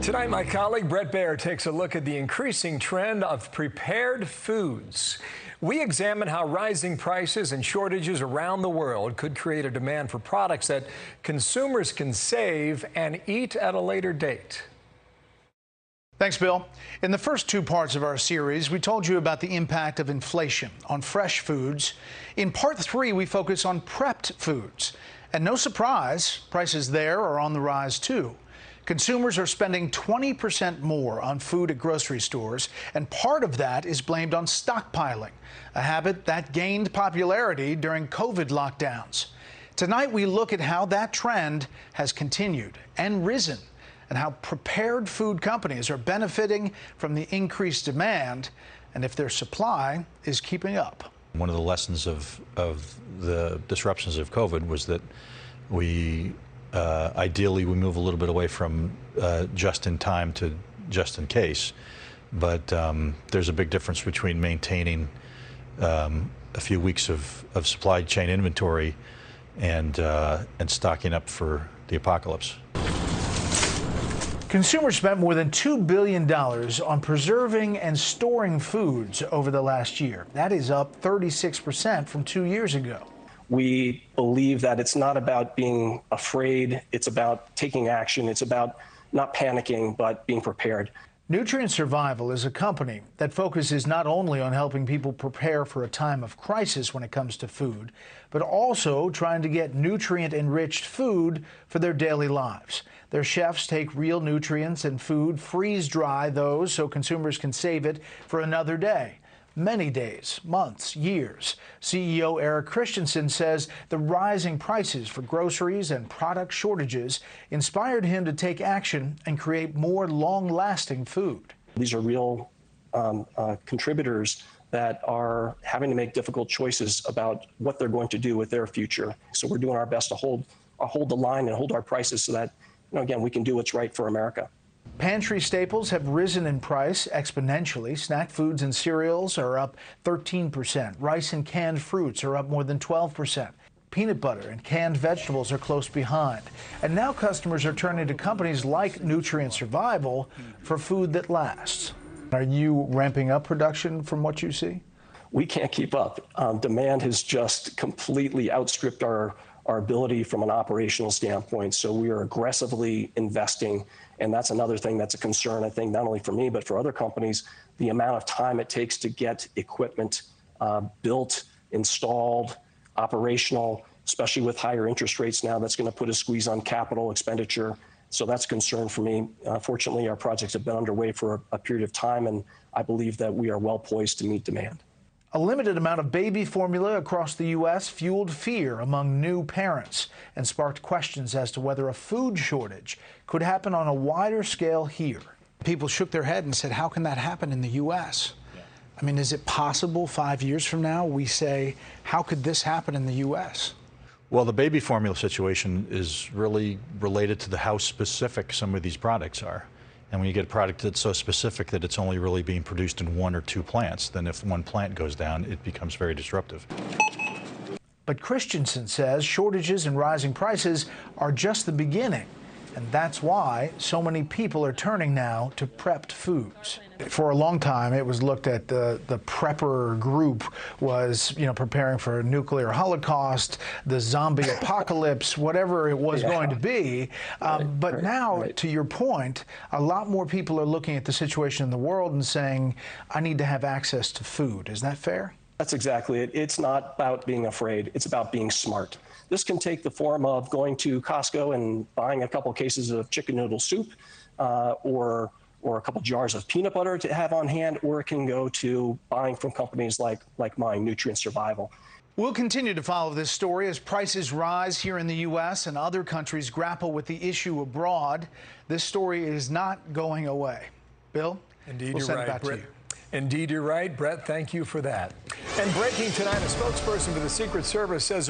Tonight, my colleague Bret Baier takes a look at the increasing trend of prepared foods. We examine how rising prices and shortages around the world could create a demand for products that consumers can save and eat at a later date. Thanks, Bill. In the first two parts of our series, we told you about the impact of inflation on fresh foods. In part three, we focus on prepped foods. And no surprise, prices there are on the rise, too. Consumers are spending 20% more on food at grocery stores, and part of that is blamed on stockpiling, a habit that gained popularity during COVID lockdowns. Tonight, we look at how that trend has continued and risen, and how prepared food companies are benefiting from the increased demand, and if their supply is keeping up. One of the lessons of the disruptions of COVID was that ideally we move a little bit away from just in time to just in case, but there's a big difference between maintaining a few weeks of supply chain inventory and stocking up for the apocalypse. Consumers spent more than $2 billion on preserving and storing foods over the last year. That is up 36% from 2 years ago. We believe that it's not about being afraid, it's about taking action, it's about not panicking, but being prepared. Nutrient Survival is a company that focuses not only on helping people prepare for a time of crisis when it comes to food, but also trying to get nutrient-enriched food for their daily lives. Their chefs take real nutrients and food, freeze-dry those so consumers can save it for another day. Many days, months, years. CEO Eric Christianson says the rising prices for groceries and product shortages inspired him to take action and create more long-lasting food. These are real contributors that are having to make difficult choices about what they're going to do with their future. So we're doing our best to hold the line and hold our prices so that, again, we can do what's right for America. Pantry staples have risen in price exponentially. Snack foods and cereals are up 13%. Rice and canned fruits are up more than 12%. Peanut butter and canned vegetables are close behind. And now customers are turning to companies like Nutrient Survival for food that lasts. Are you ramping up production from what you see? We can't keep up. Demand has just completely outstripped our ability from an operational standpoint. So we are aggressively investing. And that's another thing that's a concern, I think, not only for me, but for other companies, the amount of time it takes to get equipment built, installed, operational, especially with higher interest rates now. That's going to put a squeeze on capital expenditure. So that's a concern for me. Fortunately, our projects have been underway for a period of time, and I believe that we are well poised to meet demand. A limited amount of baby formula across the U.S. fueled fear among new parents and sparked questions as to whether a food shortage could happen on a wider scale here. People shook their head and said, how can that happen in the U.S.? I mean, is it possible 5 years from now we say, how could this happen in the U.S.? Well, the baby formula situation is really related to how specific some of these products are. And when you get a product that's so specific that it's only really being produced in 1 or 2 plants, then if one plant goes down, it becomes very disruptive. But Christianson says shortages and rising prices are just the beginning. And that's why so many people are turning now to prepped foods. For a long time, it was looked at the prepper group was, preparing for a nuclear holocaust, the zombie apocalypse, whatever it was going to be. But now, to your point, a lot more people are looking at the situation in the world and saying, I need to have access to food. Is that fair? That's exactly it. It's not about being afraid. It's about being smart. This can take the form of going to Costco and buying a couple cases of chicken noodle soup or a couple jars of peanut butter to have on hand, or it can go to buying from companies like mine, Nutrient Survival. We'll continue to follow this story as prices rise here in the U.S. and other countries grapple with the issue abroad. This story is not going away. Bill? Indeed, we'll you're send right, it back Bret. to you. Indeed, you're right. Bret, thank you for that. And breaking tonight, a spokesperson for the Secret Service says